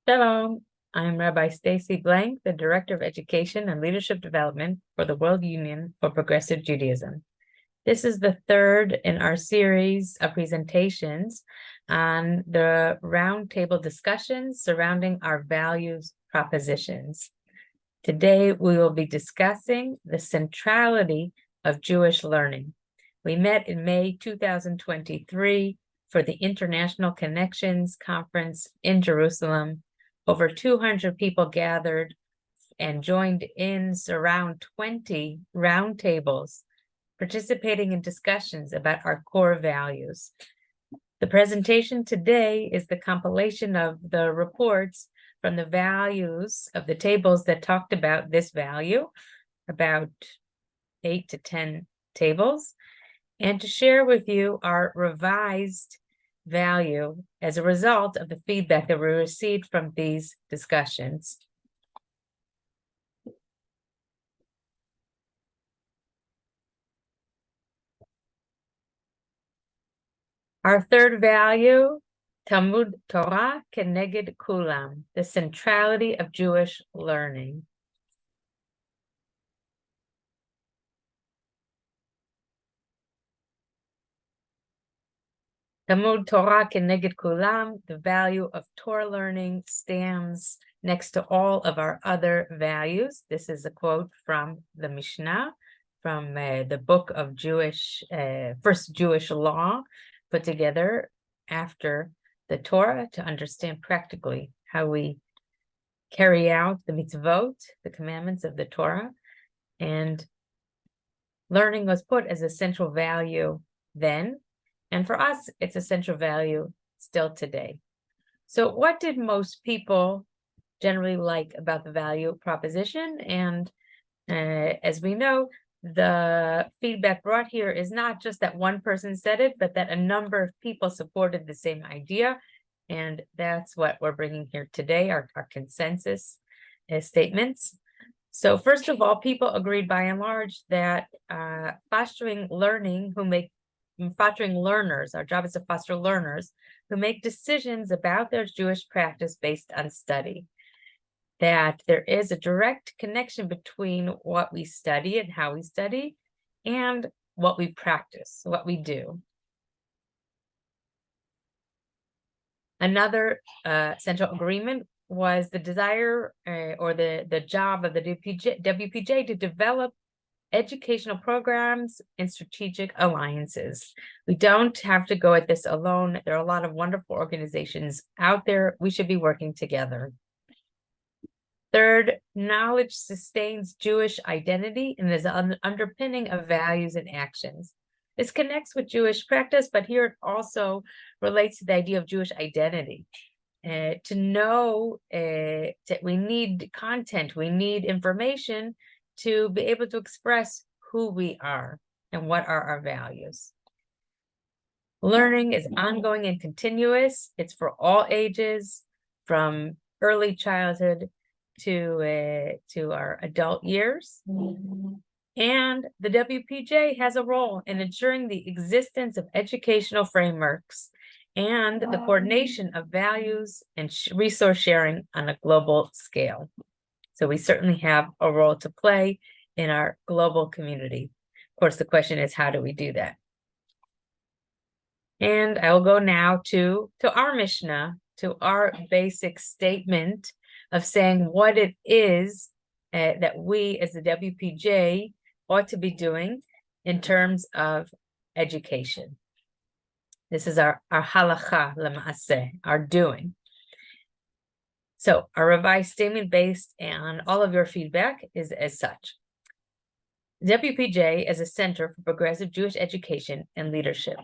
Shalom, I'm Rabbi Stacey Blank, the Director of Education and Leadership Development for the World Union for Progressive Judaism. This is the third in our series of presentations on the roundtable discussions surrounding our values propositions. Today, we will be discussing the centrality of Jewish learning. We met in May 2023 for the International Connections Conference in Jerusalem. Over 200 people gathered and joined in around 20 roundtables, participating in discussions about our core values. The presentation today is the compilation of the reports from the values of the tables that talked about this value, about 8 to 10 tables, and to share with you our revised value as a result of the feedback that we received from these discussions. Our third value, Talmud Torah Keneged Kulam, the centrality of Jewish learning. Talmud Torah Keneged Kulam, the value of Torah learning, stands next to all of our other values. This is a quote from the Mishnah, from the book of first Jewish law, put together after the Torah to understand practically how we carry out the mitzvot, the commandments of the Torah. And learning was put as a central value then. And for us, it's a central value still today. So what did most people generally like about the value proposition? And as we know, the feedback brought here is not just that one person said it, but that a number of people supported the same idea. And that's what we're bringing here today, our consensus statements. So first of all, people agreed by and large that fostering learners, our job is to foster learners who make decisions about their Jewish practice based on study. That there is a direct connection between what we study and how we study and what we practice, what we do. Another central agreement was the desire or the job of the WPJ to develop educational programs and strategic alliances. We don't have to go at this alone. There are a lot of wonderful organizations out there. We should be working together. Third, knowledge sustains Jewish identity and is an underpinning of values and actions. This connects with Jewish practice, but here it also relates to the idea of Jewish identity. To know that we need content, we need information to be able to express who we are and what are our values. Learning is ongoing and continuous. It's for all ages, from early childhood to our adult years. And the WPJ has a role in ensuring the existence of educational frameworks and the coordination of values and resource sharing on a global scale. So we certainly have a role to play in our global community. Of course, the question is, how do we do that? And I will go now to our Mishnah, to our basic statement of saying what it is that we as the WPJ ought to be doing in terms of education. This is our halacha lema'aseh, our doing. So our revised statement based on all of your feedback is as such. WPJ as a center for progressive Jewish education and leadership.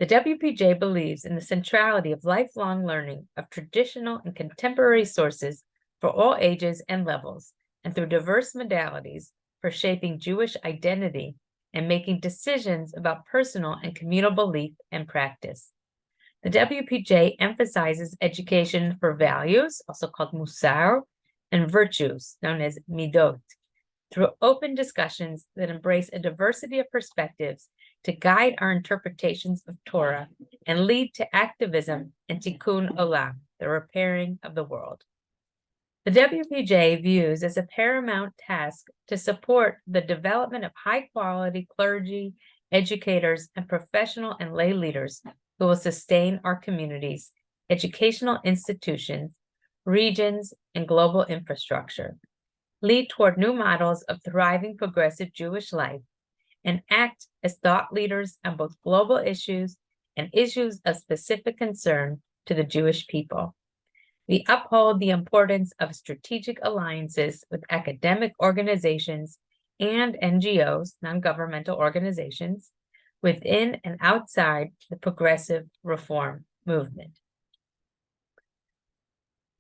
The WPJ believes in the centrality of lifelong learning of traditional and contemporary sources for all ages and levels, and through diverse modalities for shaping Jewish identity and making decisions about personal and communal belief and practice. The WPJ emphasizes education for values, also called musar, and virtues, known as midot, through open discussions that embrace a diversity of perspectives to guide our interpretations of Torah and lead to activism and tikkun olam, the repairing of the world. The WPJ views as a paramount task to support the development of high-quality clergy, educators, and professional and lay leaders who will sustain our communities, educational institutions, regions, and global infrastructure, lead toward new models of thriving progressive Jewish life, and act as thought leaders on both global issues and issues of specific concern to the Jewish people. We uphold the importance of strategic alliances with academic organizations and NGOs, non-governmental organizations, within and outside the progressive reform movement.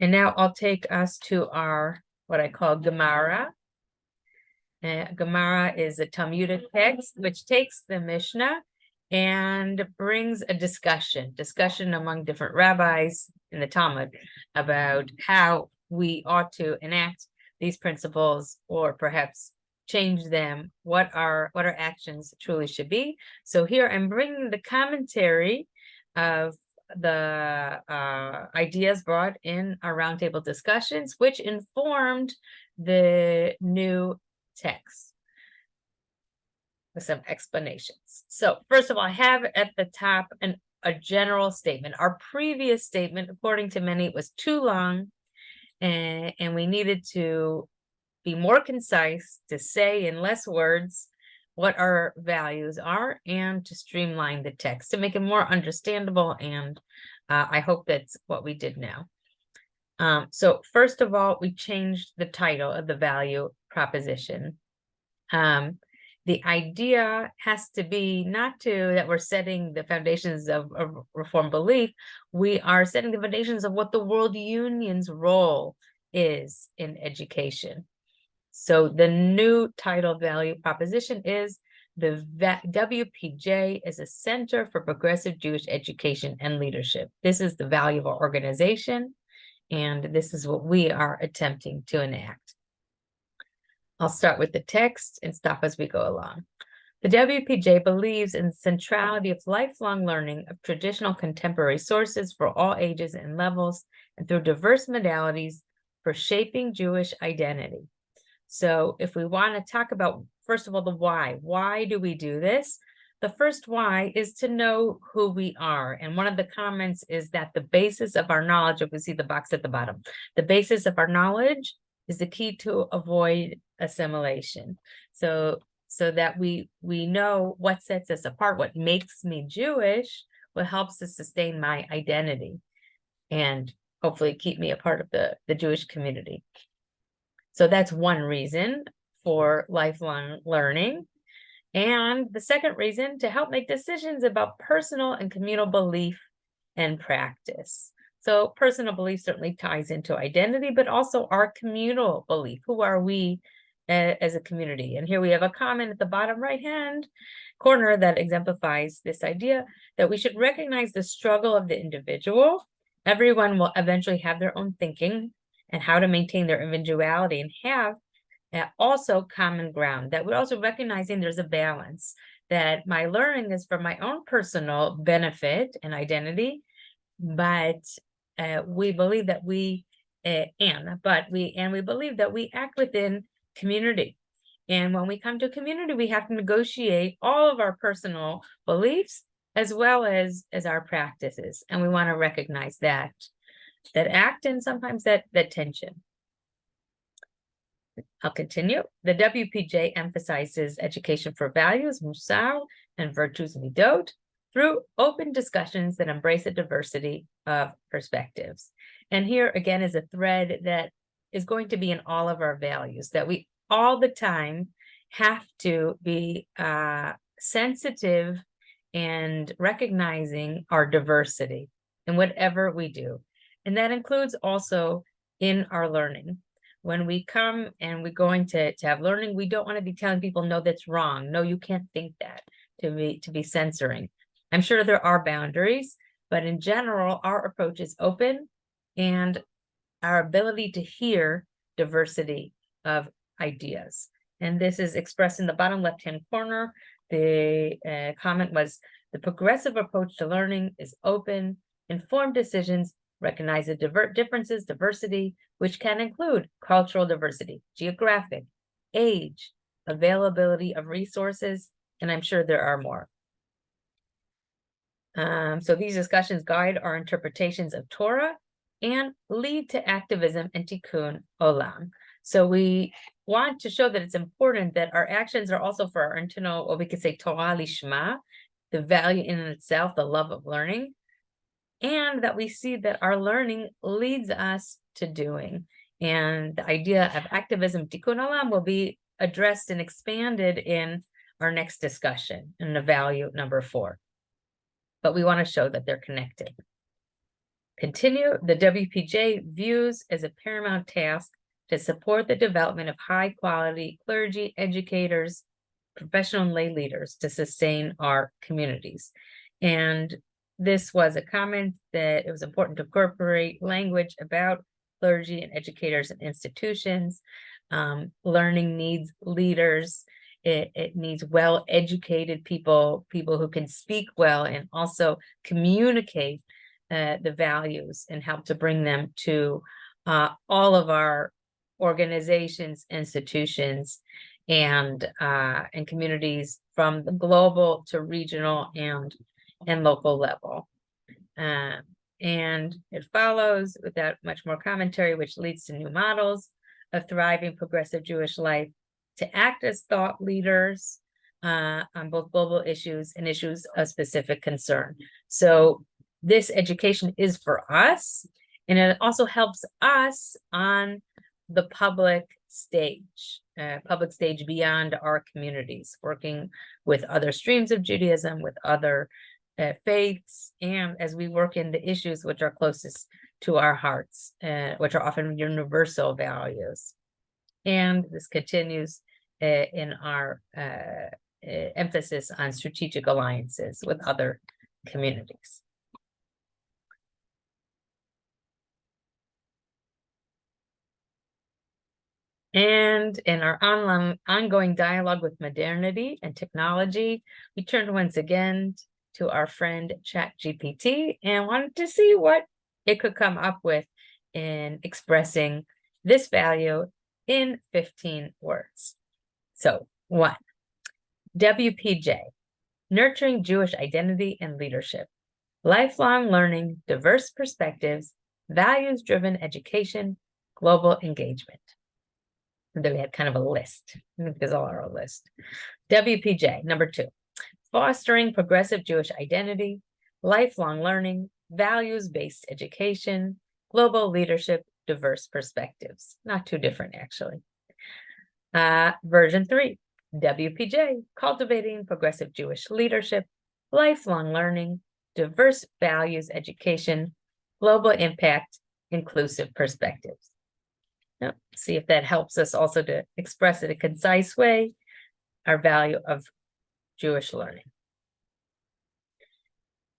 And now I'll take us to our, what I call Gemara. Gemara is a Talmudic text which takes the Mishnah and brings a discussion among different rabbis in the Talmud about how we ought to enact these principles, or perhaps change them, what our actions truly should be. So here I'm bringing the commentary of the ideas brought in our roundtable discussions, which informed the new text with some explanations. So first of all, I have at the top a general statement. Our previous statement, according to many, was too long, and we needed to be more concise, to say in less words what our values are, and to streamline the text to make it more understandable. And I hope that's what we did now. So first of all, we changed the title of the value proposition. The idea has to be not that we're setting the foundations of reform belief. We are setting the foundations of what the World Union's role is in education. So the new title value proposition is the WPJ is a Center for Progressive Jewish Education and Leadership. This is the value of our organization, and this is what we are attempting to enact. I'll start with the text and stop as we go along. The WPJ believes in the centrality of lifelong learning of traditional contemporary sources for all ages and levels, and through diverse modalities for shaping Jewish identity. So if we want to talk about, first of all, the why do we do this? The first why is to know who we are. And one of the comments is that the basis of our knowledge, if we see the box at the bottom, the basis of our knowledge is the key to avoid assimilation. So that we know what sets us apart, what makes me Jewish, what helps to sustain my identity, and hopefully keep me a part of the Jewish community. So that's one reason for lifelong learning. And the second reason, to help make decisions about personal and communal belief and practice. So personal belief certainly ties into identity, but also our communal belief. Who are we as a community? And here we have a comment at the bottom right-hand corner that exemplifies this idea that we should recognize the struggle of the individual. Everyone will eventually have their own thinking and how to maintain their individuality, and have also common ground. That we're also recognizing there's a balance, that my learning is for my own personal benefit and identity, but we believe that we believe that we act within community. And when we come to community, we have to negotiate all of our personal beliefs as well as our practices. And we want to recognize that act and sometimes that tension. I'll continue. The WPJ emphasizes education for values, musar, and virtues, midot, through open discussions that embrace a diversity of perspectives. And here again is a thread that is going to be in all of our values, that we all the time have to be sensitive and recognizing our diversity in whatever we do. And that includes also in our learning. When we come and we're going to have learning, we don't want to be telling people, no, that's wrong. No, you can't think that, to be censoring. I'm sure there are boundaries, but in general, our approach is open, and our ability to hear diversity of ideas. And this is expressed in the bottom left-hand corner. The comment was, the progressive approach to learning is open, informed decisions, recognize the differences, diversity, which can include cultural diversity, geographic, age, availability of resources, and I'm sure there are more. So these discussions guide our interpretations of Torah and lead to activism and tikkun olam. So we want to show that it's important that our actions are also for our internal, what we could say, Torah lishma, the value in itself, the love of learning, and that we see that our learning leads us to doing. And the idea of activism, tikkun olam, will be addressed and expanded in our next discussion in the value number 4. But we want to show that they're connected. Continue, the WPJ views as a paramount task to support the development of high-quality clergy, educators, professional and lay leaders to sustain our communities. And this was a comment that it was important to incorporate language about clergy and educators and institutions. Learning needs leaders. It needs well-educated people who can speak well and also communicate the values and help to bring them to all of our organizations, institutions, and communities from the global to regional and local level. And it follows without much more commentary, which leads to new models of thriving progressive Jewish life to act as thought leaders on both global issues and issues of specific concern. So this education is for us, and it also helps us on the public stage beyond our communities, working with other streams of Judaism, with other faiths, and as we work in the issues which are closest to our hearts, which are often universal values. And this continues in our emphasis on strategic alliances with other communities. And in our ongoing dialogue with modernity and technology, we turned once again to our friend ChatGPT and wanted to see what it could come up with in expressing this value in 15 words. So 1, WPJ, nurturing Jewish identity and leadership, lifelong learning, diverse perspectives, values-driven education, global engagement. And then we had kind of a list. There's all our list. WPJ, number 2, fostering progressive Jewish identity, lifelong learning, values-based education, global leadership, diverse perspectives. Not too different, actually. Version 3, WPJ, cultivating progressive Jewish leadership, lifelong learning, diverse values education, global impact, inclusive perspectives. Now, see if that helps us also to express in a concise way our value of Jewish learning.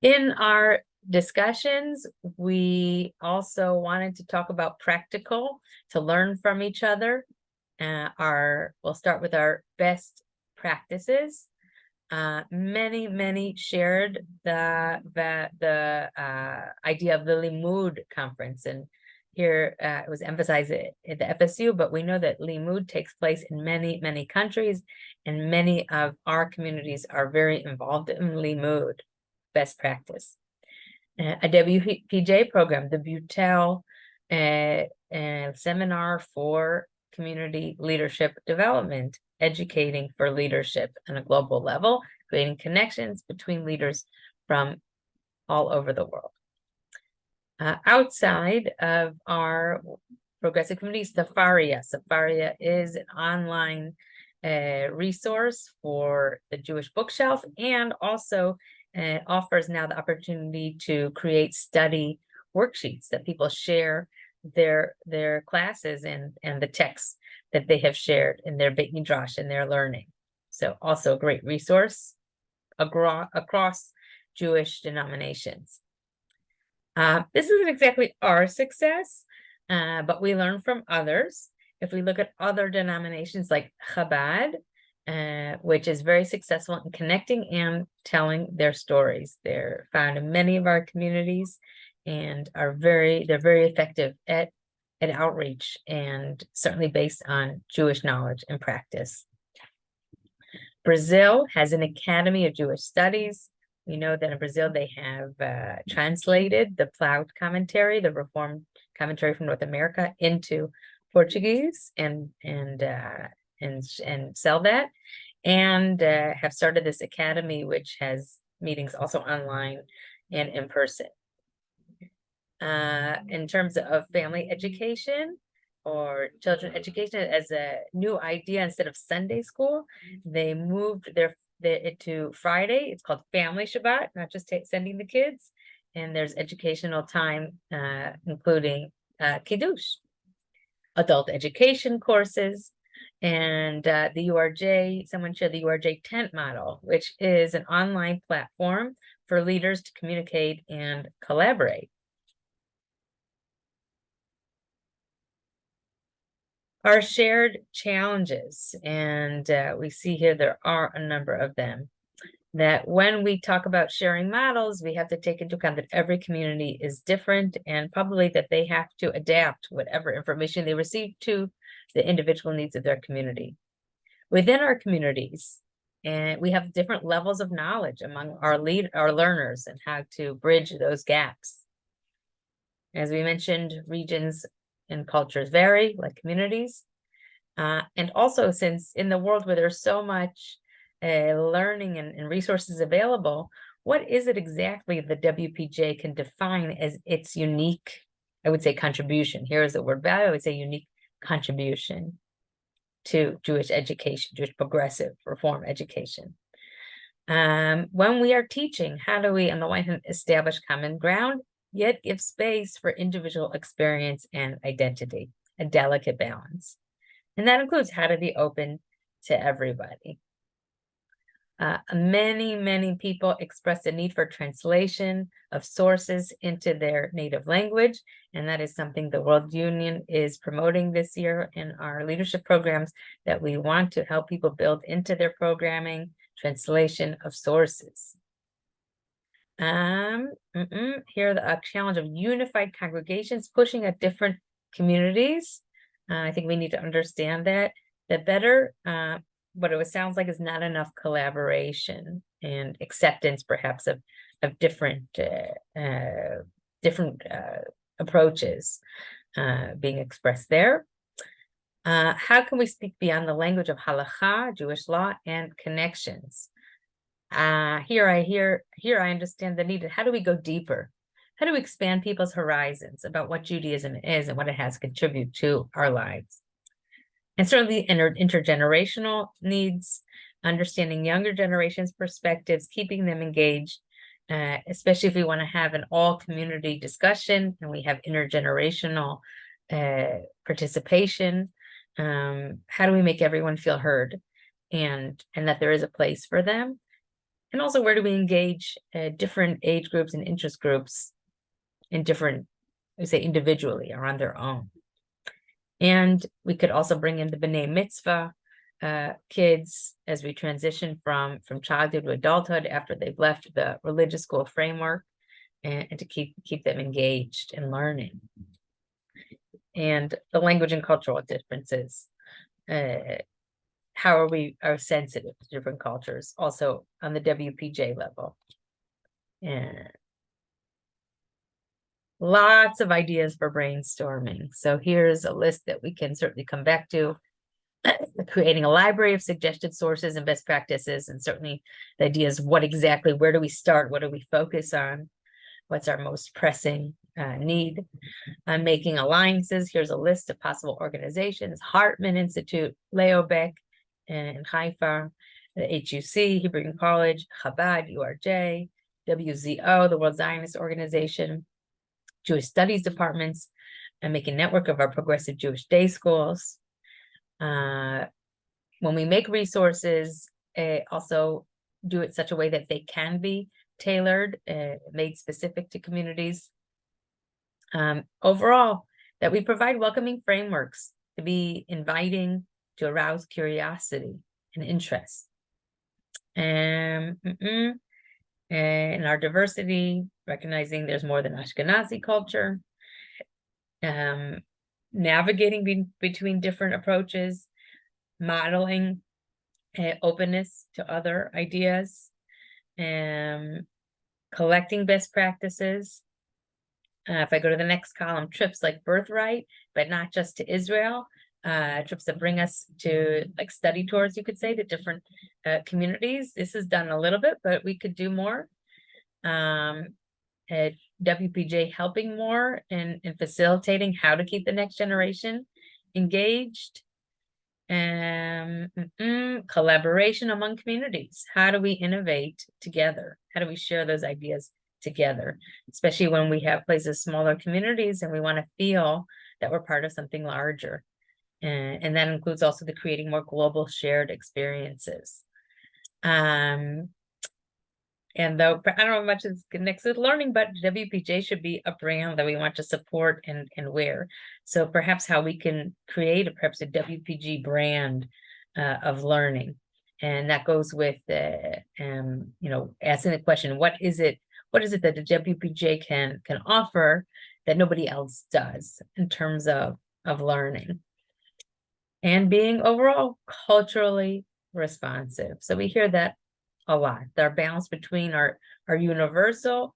In our discussions, we also wanted to talk about practical, to learn from each other. We'll start with our best practices. Many shared the idea of the Limud conference, and here it was emphasized at the FSU, but we know that Limud takes place in many countries, and many of our communities are very involved in Limud, best practice. A WPJ program, the Butel seminar for community leadership development, educating for leadership on a global level, creating connections between leaders from all over the world. Outside of our progressive communities, Sefaria. Sefaria is an online resource for the Jewish bookshelf, and also offers now the opportunity to create study worksheets that people share their classes and the texts that they have shared in their Beit Midrash and their learning. So also a great resource across Jewish denominations. This isn't exactly our success, but we learn from others. If we look at other denominations like Chabad, which is very successful in connecting and telling their stories. They're found in many of our communities and they're very effective at outreach, and certainly based on Jewish knowledge and practice. Brazil has an Academy of Jewish Studies. We know that in Brazil they have translated the Ploughed commentary, the Reformed commentary from North America, into Portuguese and sell that, and have started this academy, which has meetings also online and in person. In terms of family education or children education, as a new idea, instead of Sunday school, they moved it to Friday. It's called Family Shabbat, not just sending the kids. And there's educational time, including Kiddush, adult education courses, and the URJ, someone shared the URJ tent model, which is an online platform for leaders to communicate and collaborate. Our shared challenges, and we see here there are a number of them, that when we talk about sharing models, we have to take into account that every community is different, and probably that they have to adapt whatever information they receive to the individual needs of their community. Within our communities, and we have different levels of knowledge among our learners, and how to bridge those gaps. As we mentioned, regions and cultures vary, like communities. And also, since in the world where there's so much learning and resources available, what is it exactly the WPJ can define as its unique, I would say, contribution? Here is the word value. I would say unique contribution to Jewish education, Jewish progressive reform education. When we are teaching, how do we, on the one hand, establish common ground, yet give space for individual experience and identity, a delicate balance? And that includes how to be open to everybody. Many people express a need for translation of sources into their native language, and that is something the World Union is promoting this year in our leadership programs, that we want to help people build into their programming translation of sources. Here the challenge of unified congregations pushing at different communities. I think we need to understand that better, what it sounds like is not enough collaboration and acceptance, perhaps, of different approaches being expressed there. How can we speak beyond the language of halakha, Jewish law, and connections? Here I understand the need. How do we go deeper? How do we expand people's horizons about what Judaism is and what it has contributed to our lives? And certainly intergenerational needs, understanding younger generations' perspectives, keeping them engaged, especially if we want to have an all-community discussion and we have intergenerational participation. How do we make everyone feel heard and that there is a place for them? And also, where do we engage different age groups and interest groups in different, we say, individually or on their own? And we could also bring in the B'nai Mitzvah kids as we transition from childhood to adulthood after they've left the religious school framework, and to keep them engaged in learning. And the language and cultural differences. How we are sensitive to different cultures, also on the WPJ level. And lots of ideas for brainstorming. So here's a list that we can certainly come back to. Creating a library of suggested sources and best practices, and certainly the idea is where do we start? What do we focus on? What's our most pressing need? Making alliances. Here's a list of possible organizations: Hartman Institute, Leobeck in Haifa, the HUC, Hebrew College, Chabad, URJ, WZO, the World Zionist Organization, Jewish Studies departments, and make a network of our progressive Jewish day schools. When we make resources, also do it such a way that they can be tailored, made specific to communities. Overall, that we provide welcoming frameworks to be inviting, to arouse curiosity, and interests. And our diversity, recognizing there's more than Ashkenazi culture, navigating between different approaches, modeling openness to other ideas, collecting best practices. If I go to the next column, trips like birthright, but not just to Israel, trips that bring us to like study tours, you could say, to different communities. This is done a little bit, but we could do more. WPJ helping more in facilitating how to keep the next generation engaged. Collaboration among communities. How do we innovate together? How do we share those ideas together? Especially when we have places, smaller communities, and we want to feel that we're part of something larger. And that includes also the creating more global shared experiences. And though I don't know much is connected to learning, but WPJ should be a brand that we want to support and wear. So perhaps how we can create perhaps a WPG brand of learning. And that goes with asking the question, what is it that the WPJ can offer that nobody else does in terms of learning? And being overall culturally responsive. So we hear that a lot. Our balance between our universal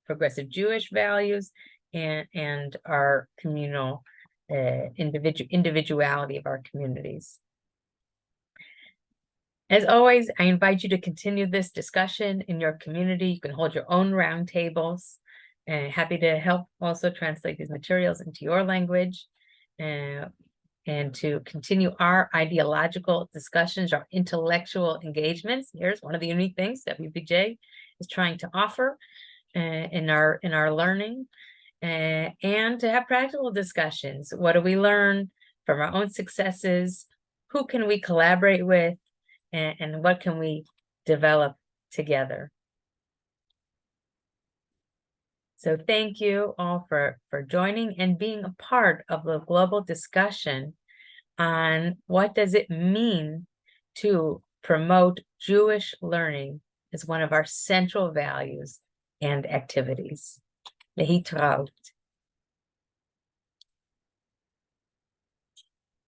progressive Jewish values and our communal individuality of our communities. As always, I invite you to continue this discussion in your community. You can hold your own roundtables. Happy to help also translate these materials into your language. And to continue our ideological discussions, our intellectual engagements. Here's one of the unique things WPJ is trying to offer in our learning, and to have practical discussions. What do we learn from our own successes? Who can we collaborate with? And what can we develop together? So thank you all for joining and being a part of the global discussion on what does it mean to promote Jewish learning as one of our central values and activities. Lehitraut.